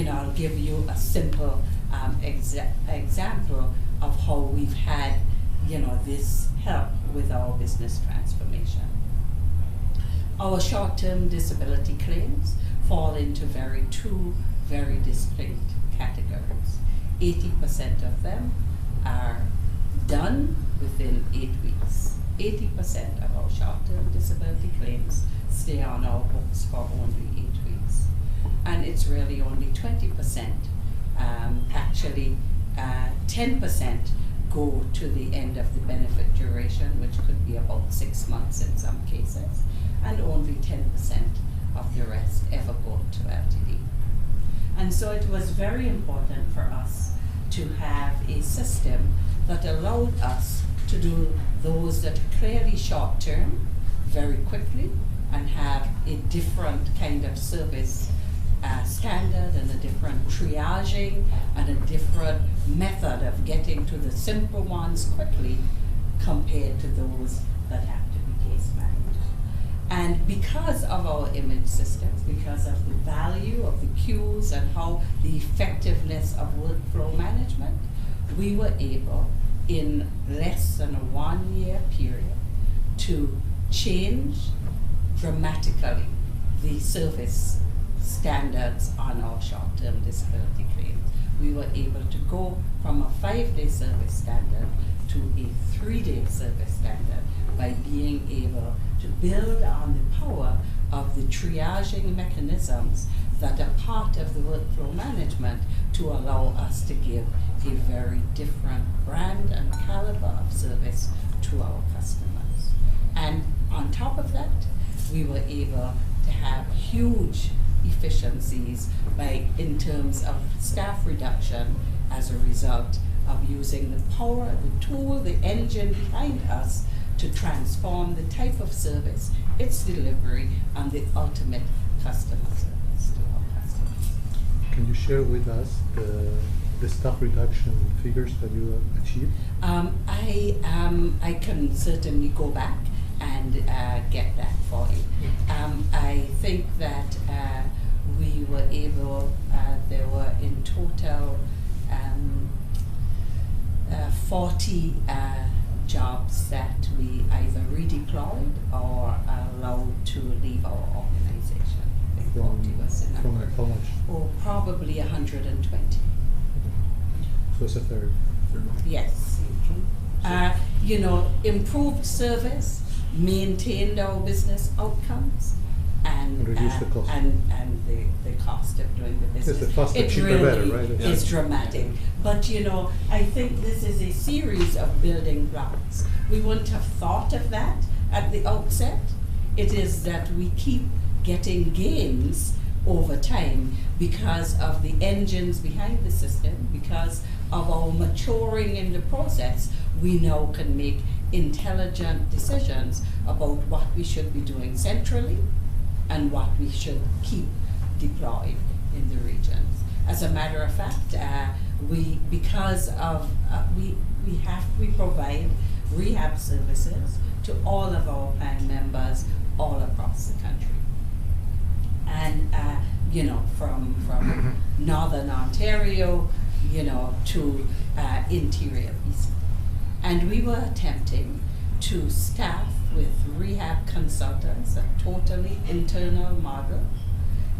I'll give you a simple example of how we've had, this help with our business transformation. Our short-term disability claims fall into two very distinct categories. 80% of them are done within 8 weeks. 80% of our short-term disability claims stay on our books for only 8 weeks. And it's really only 20%, actually 10% go to the end of the benefit duration, which could be about 6 months in some cases, and only 10% of the rest ever go to LTD. And so it was very important for us to have a system that allowed us to do those that are clearly short-term very quickly and have a different kind of service standard and a different triaging and a different method of getting to the simple ones quickly compared to those that have to be case managed. And because of our image systems, because of the value of the cues and how the effectiveness of workflow management, we were able in less than a 1 year period to change dramatically the service standards on our short-term disability claims. We were able to go from a 5-day service standard to a 3-day service standard by being able to build on the power of the triaging mechanisms that are part of the workflow management to allow us to give a very different brand and caliber of service to our customers. And on top of that, we were able to have huge efficiencies in terms of staff reduction as a result of using the power, the tool, the engine behind us to transform the type of service, its delivery, and the ultimate customer service to our customers. Can you share with us the staff reduction figures that you achieved? I can certainly go back and get that for you. I think that we were able, there were in total 40 jobs that we either redeployed or allowed to leave our organization. I think 40 was the number. From how much? Oh, probably 120. So it's a third. Yes. Improved service, maintained our business outcomes, and reduce the cost. And the cost of doing the business. Yes, the faster, it cheaper, really better, right? is dramatic. But I think this is a series of building blocks. We wouldn't have thought of that at the outset. It is that we keep getting gains over time because of the engines behind the system, because of our maturing in the process. We now can make intelligent decisions about what we should be doing centrally and what we should keep deployed in the regions. As a matter of fact, we provide rehab services to all of our plan members all across the country. And from Northern Ontario, to interior BC. And we were attempting to staff with rehab consultants, a totally internal model,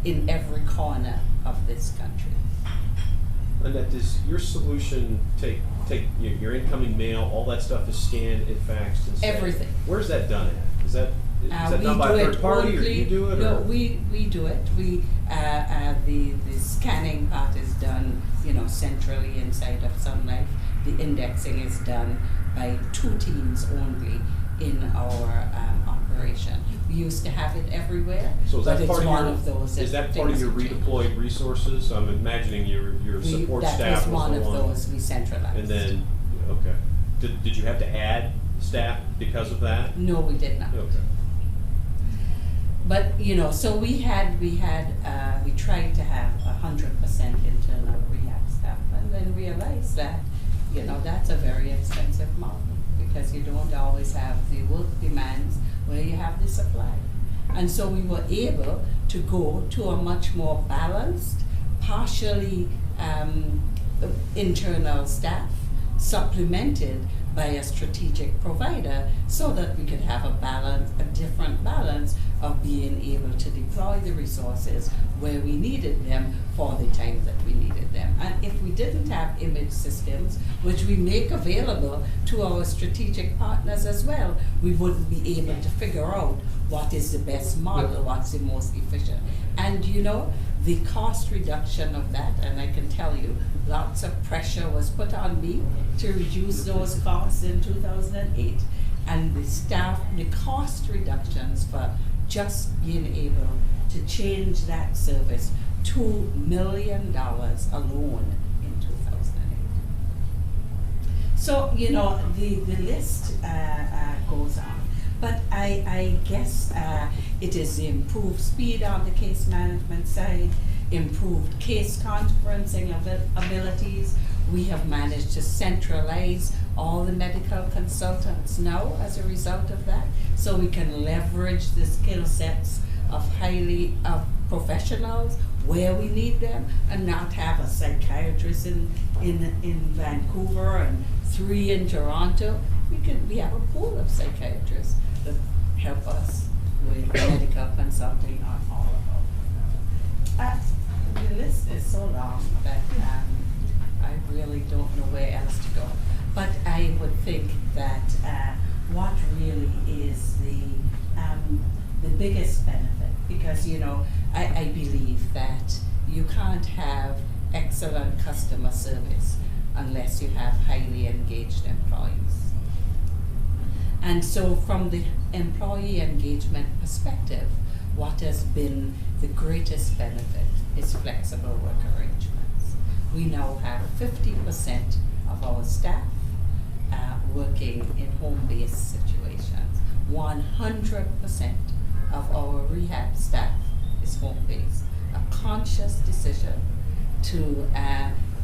in every corner of this country. Annette, does your solution take your incoming mail, all that stuff is scanned and faxed and sent? Everything. Where's that done at? Is that done by a third party, or you do it? No, or? we do it. The scanning part is done, centrally inside of Sunlife. The indexing is done by 2 teams only in our operation. We used to have it everywhere, so is that but part it's of one of those. Is that part of your redeployed resources? I'm imagining your support staff. That was one of those we centralized. And then, okay. Did you have to add staff because of that? No, we did not. Okay. But so we tried to have 100% internal rehab staff, and then realized that that's a very expensive model because you don't always have the work demands where you have the supply. And so we were able to go to a much more balanced partially internal staff supplemented by a strategic provider so that we could have a different balance of being able to deploy the resources where we needed them for the time that we needed them. And if we didn't have image systems, which we make available to our strategic partners as well, we wouldn't be able to figure out what is the best model, what's the most efficient. And you know, the cost reduction of that, and I can tell you, lots of pressure was put on me to reduce those costs in 2008. And the cost reductions for just being able to change that service, $2 million alone in 2008. So, you know, the list goes on. But I guess it is the improved speed on the case management side, improved case conferencing abilities. We have managed to centralize all the medical consultants now as a result of that, so we can leverage the skill sets of professionals where we need them, and not have a psychiatrist in Vancouver and 3 in Toronto. We have a pool of psychiatrists that help us with medical consulting on all of our. The list is so long that I really don't know where else to go. But I would think that what really is the biggest benefit, because you know, I believe that you can't have excellent customer service unless you have highly engaged employees. And so from the employee engagement perspective, what has been the greatest benefit is flexible work arrangements. We now have 50% of our staff working in home-based situations. 100% of our rehab staff is home-based. A conscious decision to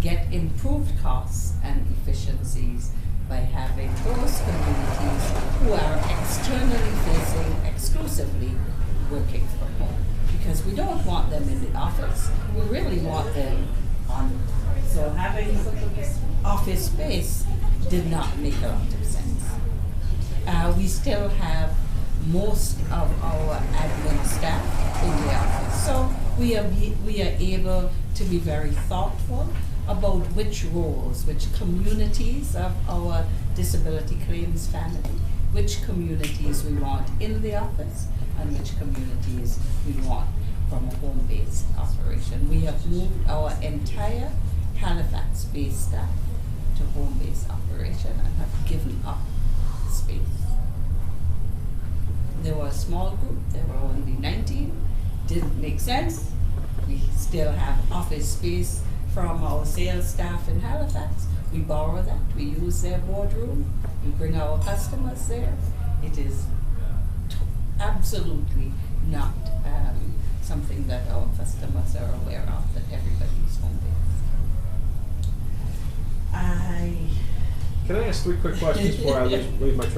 get improved costs and efficiencies by having those communities who are externally facing exclusively working from home. Because we don't want them in the office, we really want them on. So having office space did not make a lot of sense. We still have most of our admin staff in the office. So we are able to be very thoughtful about which roles, which communities of our disability claims family, which communities we want in the office, and which communities we want from a home-based operation. We have moved our entire Halifax-based staff to home-based operation and have given up space. There were a small group, there were only 19, didn't make sense. We still have office space from our sales staff in Halifax. We borrow that, we use their boardroom, we bring our customers there. It is absolutely not something that our customers are aware of, that everybody is home-based. Can I ask 3 quick questions before I leave my train?